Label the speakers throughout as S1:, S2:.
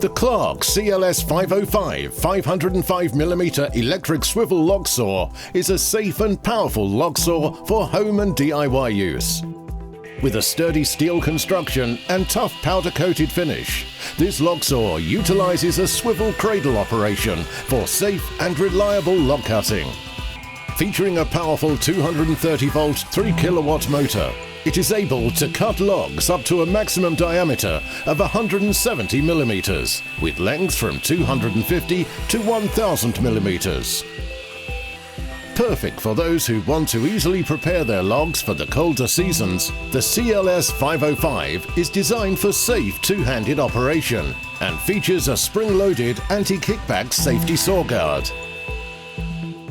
S1: The Clarke CLS505 505mm electric swivel log saw is a safe and powerful log saw for home and DIY use. With a sturdy steel construction and tough powder-coated finish, this log saw utilizes a swivel cradle operation for safe and reliable log cutting. Featuring a powerful 230-volt 3-kilowatt motor, it is able to cut logs up to a maximum diameter of 170 millimeters, with lengths from 250 to 1000 millimeters. Perfect for those who want to easily prepare their logs for the colder seasons, the CLS505 is designed for safe two-handed operation and features a spring-loaded anti-kickback safety sawguard.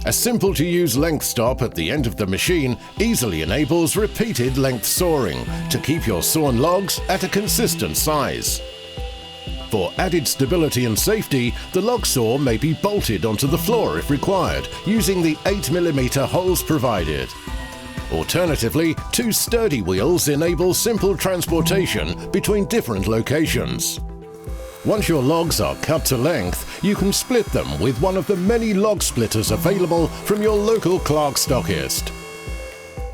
S1: A simple-to-use length stop at the end of the machine easily enables repeated length sawing to keep your sawn logs at a consistent size. For added stability and safety, the log saw may be bolted onto the floor if required, using the 8mm holes provided. Alternatively, two sturdy wheels enable simple transportation between different locations. Once your logs are cut to length, you can split them with one of the many log splitters available from your local Clarke stockist.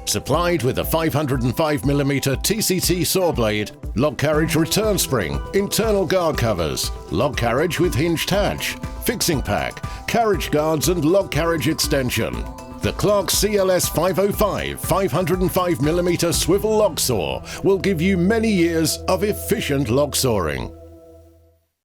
S1: Supplied with a 505mm TCT saw blade, log carriage return spring, internal guard covers, log carriage with hinged hatch, fixing pack, carriage guards and log carriage extension. The Clarke CLS505 505mm swivel log saw will give you many years of efficient log sawing.